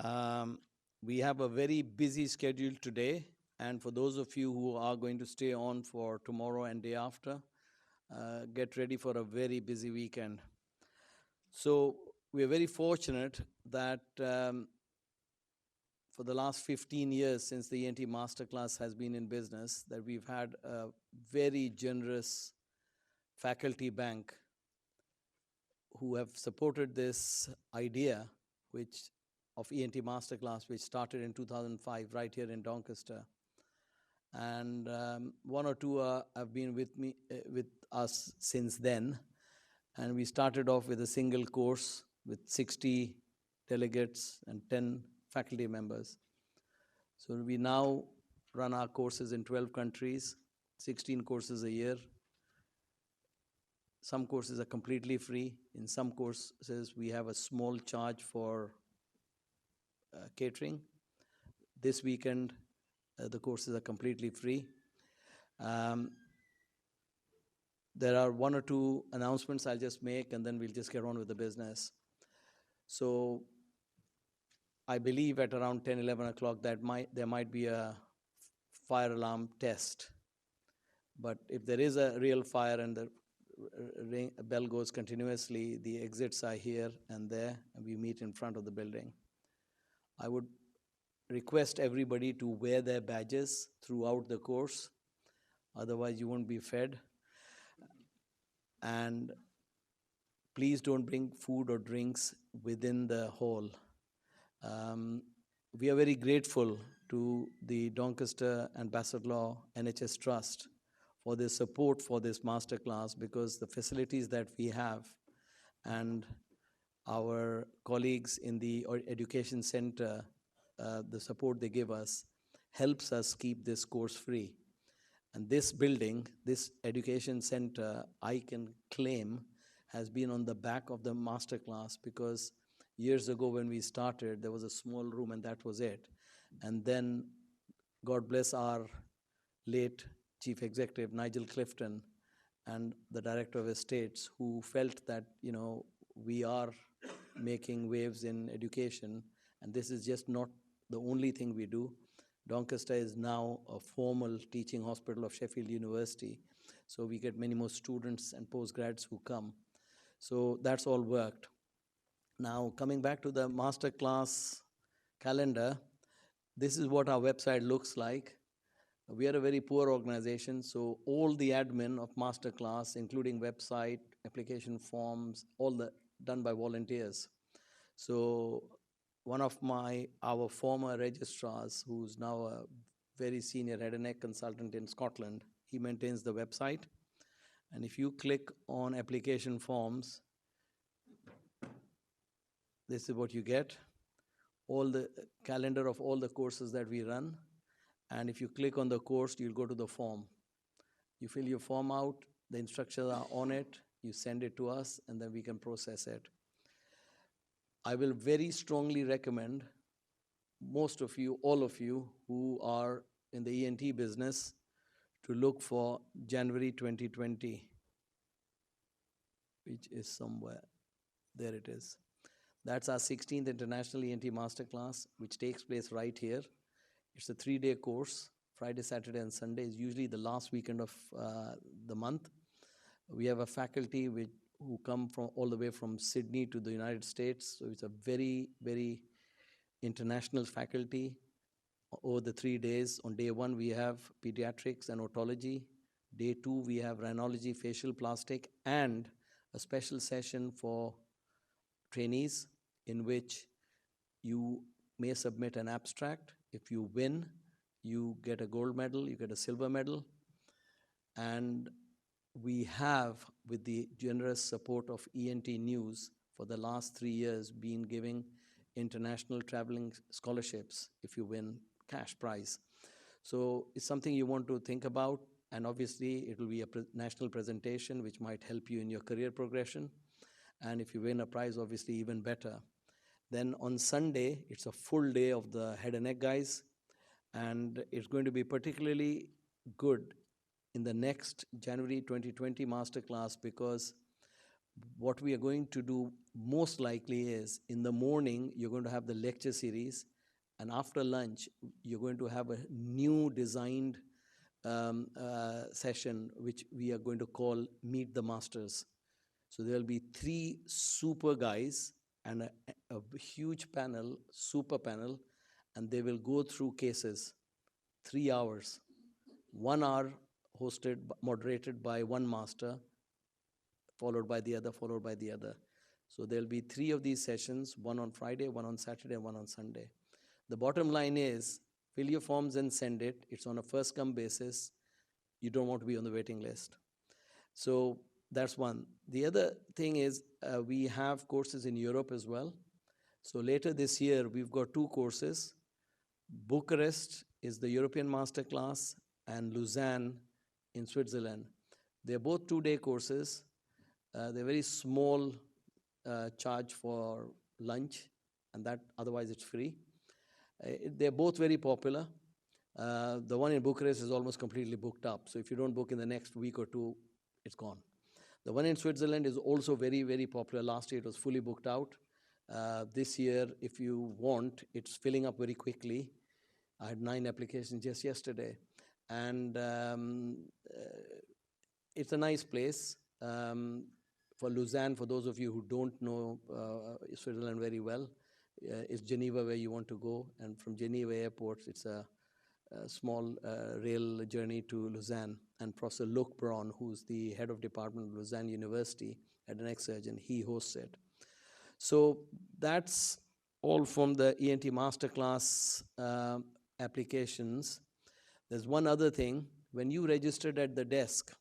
Um, we have a very busy schedule today, and for those of you who are going to stay on for tomorrow and day after, get ready for a very busy weekend. So we are very fortunate that for the last 15 years since the ENT Masterclass has been in business, that we've had a very generous faculty bank who have supported this idea, which of ENT Masterclass, which started in 2005 right here in Doncaster. And one or two have been with us since then. And we started off with a single course with 60 delegates and 10 faculty members. So we now run our courses in 12 countries, 16 courses a year. Some courses are completely free. In some courses, we have a small charge for catering. This weekend, the courses are completely free. There are one or two announcements I'll just make, and then we'll just get on with the business. So I believe at around 10, 11 o'clock there might be a fire alarm test. But if there is a real fire and the bell goes continuously, the exits are here and there, and we meet in front of the building. I would request everybody to wear their badges throughout the course, otherwise you won't be fed. And please don't bring food or drinks within the hall. We are very grateful to the Doncaster and Bassetlaw NHS Trust for their support for this masterclass, because the facilities that we have and our colleagues in the education center, the support they give us, helps us keep this course free. And this building, this education center, I can claim has been on the back of the masterclass, because years ago when we started, there was a small room and that was it. And then, God bless our late Chief Executive, Nigel Clifton, and the Director of Estates, who felt that, we are making waves in education, and this is just not the only thing we do. Doncaster is now a formal teaching hospital of Sheffield University, so we get many more students and postgrads who come. So that's all worked. Now, coming back to the masterclass calendar, this is what our website looks like. We are a very poor organization, so all the admin of masterclass, including website, application forms, done by volunteers. So one of our former registrars, who's now a very senior head and neck consultant in Scotland, he maintains the website. And if you click on application forms, this is what you get. All the calendar of all the courses that we run. And if you click on the course, you'll go to the form. You fill your form out, the instructions are on it, you send it to us, and then we can process it. I will very strongly recommend most of you, all of you who are in the ENT business, to look for January 2020, which is somewhere. There it is. That's our 16th International ENT Masterclass, which takes place right here. It's a 3-day course. Friday, Saturday, and Sunday is usually the last weekend of the month. We have a faculty who come from all the way from Sydney to the United States. So it's a very, very international faculty. Over the 3 days, on day 1, we have pediatrics and otology. Day 2, we have rhinology, facial plastic, and a special session for trainees in which you may submit an abstract. If you win, you get a gold medal, you get a silver medal. And we have, with the generous support of ENT News, for the last 3 years been giving international traveling scholarships if you win cash prize. So it's something you want to think about, and obviously it will be a national presentation which might help you in your career progression. And if you win a prize, obviously even better. Then on Sunday, it's a full day of the head and neck guys, and it's going to be particularly good in the next January 2020 masterclass, because What we are going to do most likely is in the morning, you're going to have the lecture series, and after lunch, you're going to have a new designed session, which we are going to call Meet the Masters. So there'll be 3 super guys and a huge panel, super panel, and they will go through cases, 3 hours, 1 hour hosted, moderated by one master, followed by the other, followed by the other. So there'll be 3 of these sessions, one on Friday, one on Saturday, and one on Sunday. The bottom line is, fill your forms and send it. It's on a first-come basis. You don't want to be on the waiting list. So that's one. The other thing is we have courses in Europe as well. So later this year, we've got 2 courses. Bucharest is the European Masterclass, and Lausanne in Switzerland. They're both 2-day courses. They're very small charge for lunch, and that otherwise it's free. They're both very popular. The one in Bucharest is almost completely booked up. So if you don't book in the next week or 2, it's gone. The one in Switzerland is also very, very popular. Last year it was fully booked out. This year, if you want, it's filling up very quickly. I had 9 applications just yesterday. And it's a nice place. For Lausanne, for those of you who don't know Switzerland very well, is Geneva where you want to go. And from Geneva Airport, it's a small rail journey to Lausanne. And Professor Luc Braun, who's the head of department of Lausanne University at NHSFT Surgeon, he hosts it. So that's all from the ENT Masterclass applications. There's one other thing. When you registered at the desk,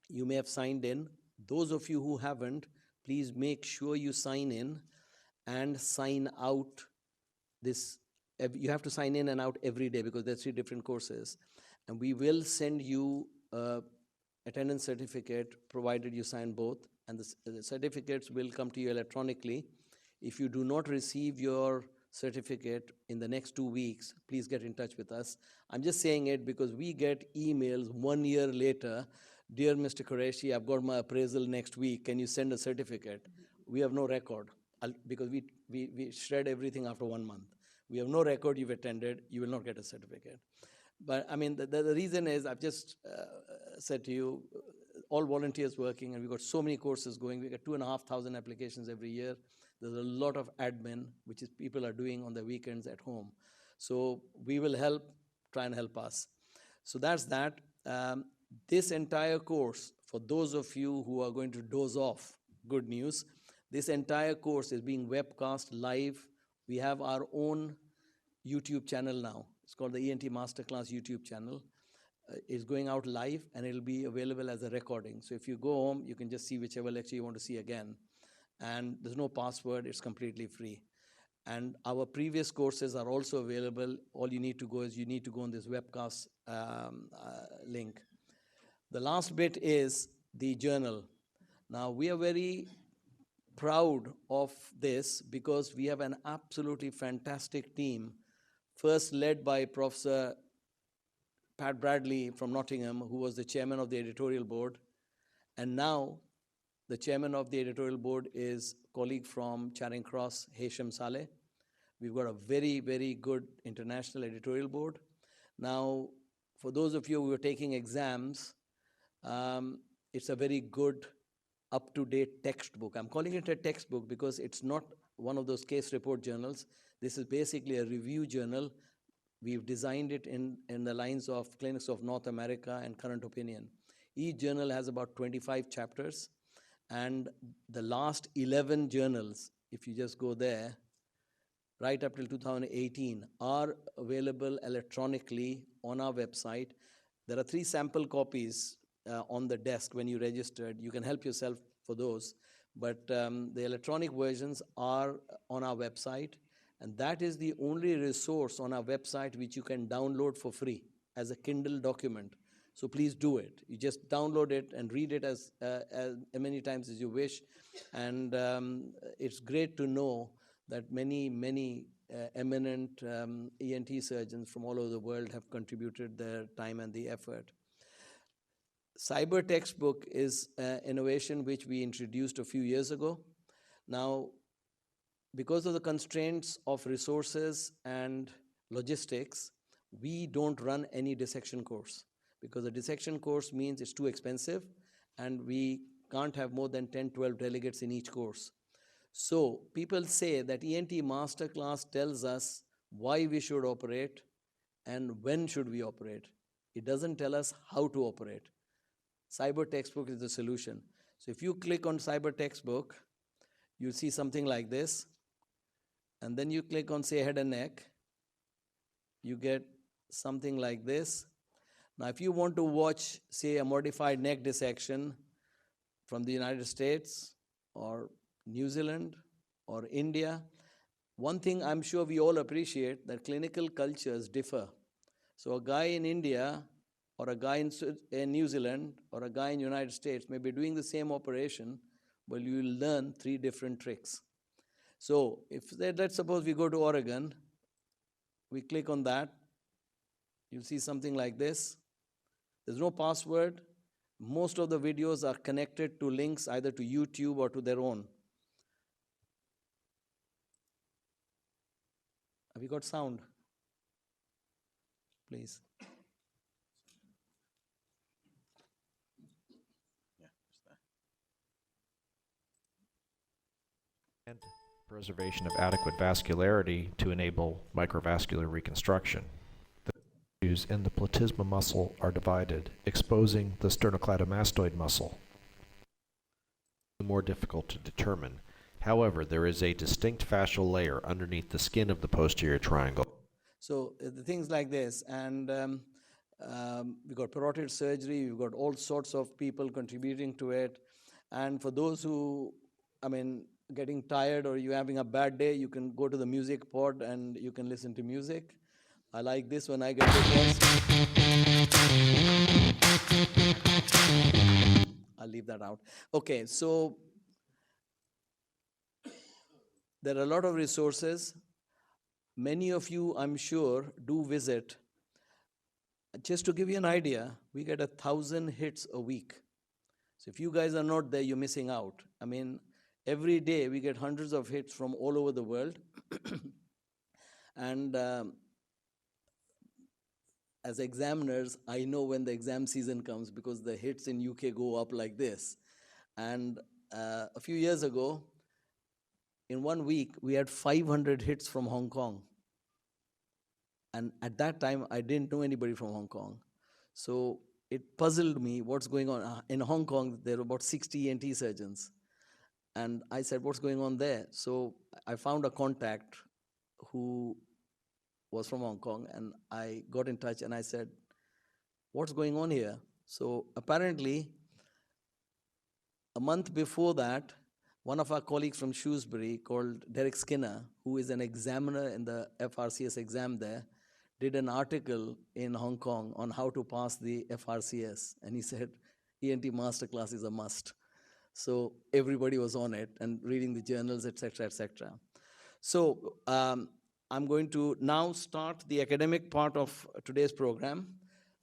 you may have signed in. Those of you who haven't, please make sure you sign in and sign out this. You have to sign in and out every day because there's 3 different courses. And we will send you attendance certificate provided you sign both. And the certificates will come to you electronically. If you do not receive your certificate in the next 2 weeks, please get in touch with us. I'm just saying it because we get emails 1 year later. Dear Mr. Quraishi, I've got my appraisal next week. Can you send a certificate? We have no record because we shred everything after 1 month. We have no record you've attended. You will not get a certificate. But I mean, the reason is I've just said to you, all volunteers working, and we've got so many courses going. We get 2,500 applications every year. There's a lot of admin, which is people are doing on the weekends at home. So we will help, try and help us. So that's that. This entire course, for those of you who are going to doze off, good news, this entire course is being webcast live. We have our own YouTube channel now. It's called the ENT Masterclass YouTube channel. It's going out live, and it'll be available as a recording. So if you go home, you can just see whichever lecture you want to see again. And there's no password. It's completely free. And our previous courses are also available. All you need to go is you need to go on this webcast link. The last bit is the journal. Now, we are very proud of this because we have an absolutely fantastic team, first led by Professor Pat Bradley from Nottingham, who was the chairman of the editorial board. And now the chairman of the editorial board is a colleague from Charing Cross, Hesham Saleh. We've got a very, very good international editorial board. Now, for those of you who are taking exams, it's a very good, up-to-date textbook. I'm calling it a textbook because it's not one of those case report journals. This is basically a review journal. We've designed it in the lines of Clinics of North America and Current Opinion. Each journal has about 25 chapters, and the last 11 journals, if you just go there, right up till 2018, are available electronically on our website. There are 3 sample copies on the desk when you registered. You can help yourself for those. But the electronic versions are on our website. And that is the only resource on our website which you can download for free as a Kindle document. So please do it. You just download it and read it as many times as you wish. And it's great to know that many eminent ENT surgeons from all over the world have contributed their time and the effort. Cyber textbook is an innovation which we introduced a few years ago. Now, because of the constraints of resources and logistics, we don't run any dissection course, because a dissection course means it's too expensive and we can't have more than 10, 12 delegates in each course. So people say that ENT Masterclass tells us why we should operate and when should we operate. It doesn't tell us how to operate. Cyber textbook is the solution. So if you click on cyber textbook, you see something like this. And then you click on, say, head and neck. You get something like this. Now, if you want to watch, say, a modified neck dissection from the United States or New Zealand or India, one thing I'm sure we all appreciate, that clinical cultures differ. So a guy in India or a guy in New Zealand or a guy in the United States may be doing the same operation, but you will learn 3 different tricks. So if let's suppose we go to Oregon, we click on that, you'll see something like this. There's no password. Most of the videos are connected to links either to YouTube or to their own. Have you got sound? Please. Yeah, just that. And preservation of adequate vascularity to enable microvascular reconstruction. The tissues in the platysma muscle are divided, exposing the sternocleidomastoid muscle. More difficult to determine. However, there is a distinct fascial layer underneath the skin of the posterior triangle. So the things like this, and we've got parotid surgery, we've got all sorts of people contributing to it. And for those who, getting tired or you're having a bad day, you can go to the music pod and you can listen to music. I like this when I get this. I'll leave that out. Okay, so there are a lot of resources. Many of you, I'm sure, do visit. Just to give you an idea, we get 1,000 hits a week. So if you guys are not there, you're missing out. Every day we get hundreds of hits from all over the world. And as examiners, I know when the exam season comes because the hits in UK go up like this. And a few years ago, in 1 week, we had 500 hits from Hong Kong. And at that time, I didn't know anybody from Hong Kong. So it puzzled me what's going on. In Hong Kong, there are about 60 ENT surgeons. And I said, what's going on there? So I found a contact who was from Hong Kong, and I got in touch and I said, what's going on here? So apparently, a month before that, one of our colleagues from Shrewsbury called Derek Skinner, who is an examiner in the FRCS exam there, did an article in Hong Kong on how to pass the FRCS. And he said, ENT Masterclass is a must. So everybody was on it and reading the journals, etc., etc. So I'm going to now start the academic part of today's program.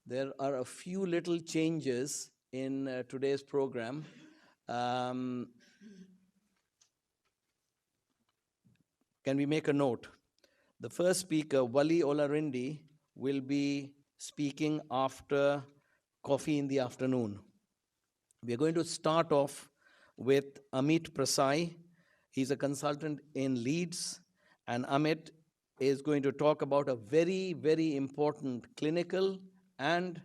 There are a few little changes in today's program. Can we make a note? The first speaker, Wali Olarindi, will be speaking after coffee in the afternoon. We are going to start off with Amit Prasai. He's a consultant in Leeds, and Amit is going to talk about a very, very important clinical and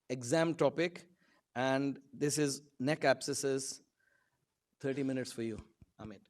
exam topic, and this is neck abscesses. 30 minutes for you, Amit.